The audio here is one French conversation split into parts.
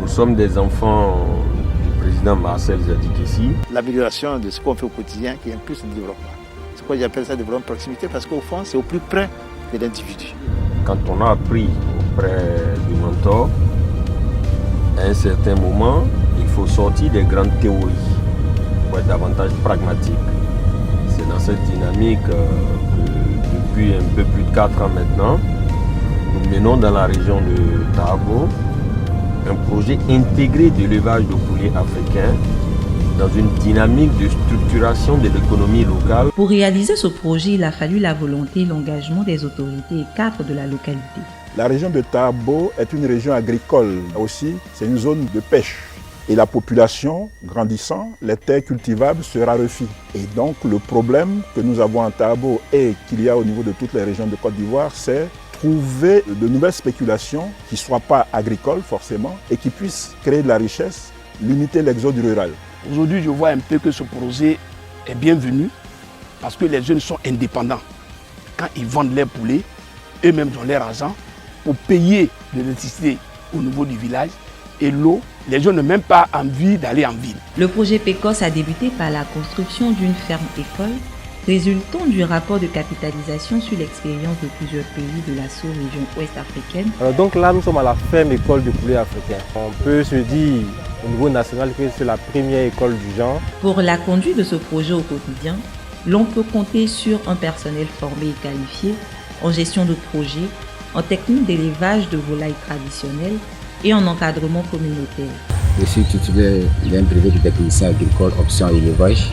Nous sommes des enfants du président Marcel Zadikissi. L'amélioration de ce qu'on fait au quotidien qui impulse le développement. C'est pourquoi j'appelle ça développement de proximité, parce qu'au fond, c'est au plus près de l'individu. Quand on a appris auprès du mentor, à un certain moment, il faut sortir des grandes théories pour être davantage pragmatique. C'est dans cette dynamique que depuis un peu plus de 4 ans maintenant, nous menons dans la région de Tabo un projet intégré d'élevage de poulets africains dans une dynamique de structuration de l'économie locale. Pour réaliser ce projet, il a fallu la volonté et l'engagement des autorités et cadres de la localité. La région de Tabo est une région agricole aussi, c'est une zone de pêche. Et la population grandissant, les terres cultivables se raréfient. Et donc le problème que nous avons en Tabo et qu'il y a au niveau de toutes les régions de Côte d'Ivoire, c'est trouver de nouvelles spéculations qui ne soient pas agricoles forcément et qui puissent créer de la richesse, limiter l'exode rural. Aujourd'hui, je vois un peu que ce projet est bienvenu parce que les jeunes sont indépendants. Quand ils vendent leurs poulets, eux-mêmes ont leur argent pour payer de l'électricité au niveau du village et l'eau. Les jeunes n'ont même pas envie d'aller en ville. Le projet PECOS a débuté par la construction d'une ferme-école résultant du rapport de capitalisation sur l'expérience de plusieurs pays de la sous-région ouest-africaine. Donc là, nous sommes à la ferme-école du poulet africain. On peut se dire au niveau national que c'est la première école du genre. Pour la conduite de ce projet au quotidien, l'on peut compter sur un personnel formé et qualifié en gestion de projet, en technique d'élevage de volailles traditionnelles et en encadrement communautaire. Je suis titulaire d'un brevet de technicien agricole option élevage.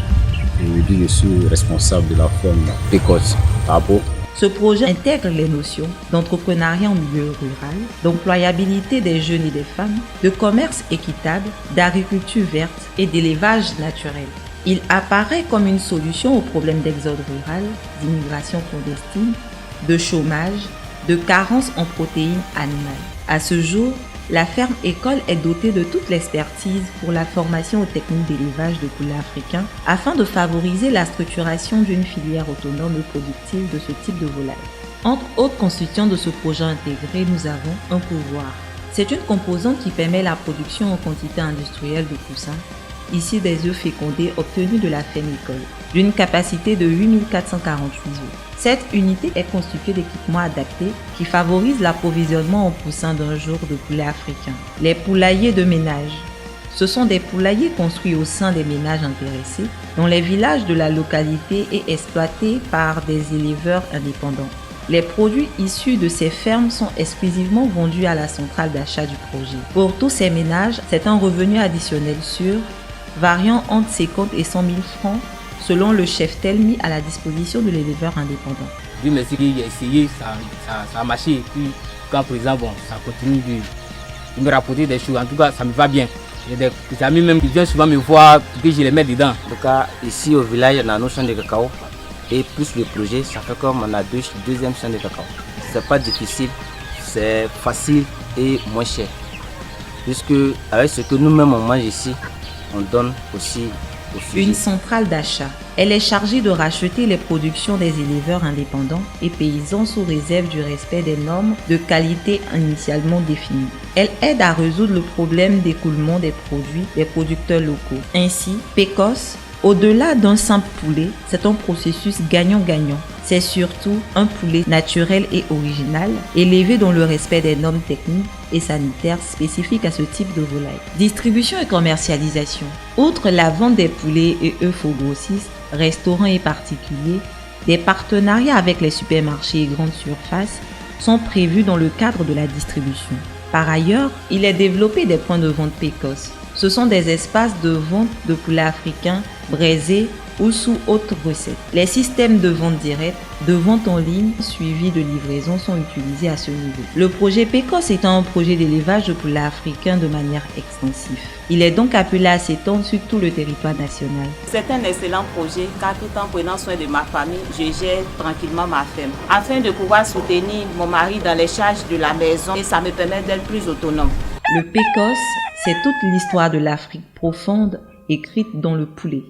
Aujourd'hui, je suis responsable de la ferme PECOS Tabo. Ce projet intègre les notions d'entrepreneuriat en milieu rural, d'employabilité des jeunes et des femmes, de commerce équitable, d'agriculture verte et d'élevage naturel. Il apparaît comme une solution aux problèmes d'exode rural, d'immigration clandestine, de chômage, de carence en protéines animales. À ce jour, la ferme-école est dotée de toute l'expertise pour la formation aux techniques d'élevage de poulets africains afin de favoriser la structuration d'une filière autonome et productive de ce type de volaille. Entre autres constituants de ce projet intégré, nous avons un pouvoir. C'est une composante qui permet la production en quantité industrielle de poussins, ici des œufs fécondés obtenus de la ferme-école, d'une capacité de 8448 œufs. Cette unité est constituée d'équipements adaptés qui favorisent l'approvisionnement en poussins d'un jour de poulets africains. Les poulaillers de ménage. Ce sont des poulaillers construits au sein des ménages intéressés dans les villages de la localité et exploités par des éleveurs indépendants. Les produits issus de ces fermes sont exclusivement vendus à la centrale d'achat du projet. Pour tous ces ménages, c'est un revenu additionnel sûr, variant entre 50 et 100 000 francs selon le cheptel mis à la disposition de l'éleveur indépendant. Dieu merci qu'il a essayé, ça a marché. Et puis, quand présent, bon, ça continue de me rapporter des choses. En tout cas, ça me va bien. Il y a des amis même qui viennent souvent me voir pour que je les mette dedans. En tout cas, ici au village, on a nos champs de cacao. Et plus le projet, ça fait comme on a deuxième champ de cacao. C'est pas difficile, c'est facile et moins cher. Puisque avec ce que nous-mêmes on mange ici, on donne aussi. Une centrale d'achat. Elle est chargée de racheter les productions des éleveurs indépendants et paysans sous réserve du respect des normes de qualité initialement définies. Elle aide à résoudre le problème d'écoulement des produits des producteurs locaux. Ainsi, PECOS, au-delà d'un simple poulet, c'est un processus gagnant-gagnant. C'est surtout un poulet naturel et original, élevé dans le respect des normes techniques et sanitaires spécifiques à ce type de volaille. Distribution et commercialisation. Outre la vente des poulets et œufs aux grossistes, restaurants et particuliers, des partenariats avec les supermarchés et grandes surfaces sont prévus dans le cadre de la distribution. Par ailleurs, il est développé des points de vente PECOS. Ce sont des espaces de vente de poulets africains braisés ou sous haute recette. Les systèmes de vente directe, de vente en ligne, suivis de livraison sont utilisés à ce niveau. Le projet PECOS étant un projet d'élevage de poulets africains de manière extensive. Il est donc appelé à s'étendre sur tout le territoire national. C'est un excellent projet car tout en prenant soin de ma famille, je gère tranquillement ma ferme. Afin de pouvoir soutenir mon mari dans les charges de la maison et ça me permet d'être plus autonome. Le PECOS, c'est toute l'histoire de l'Afrique profonde écrite dans le poulet.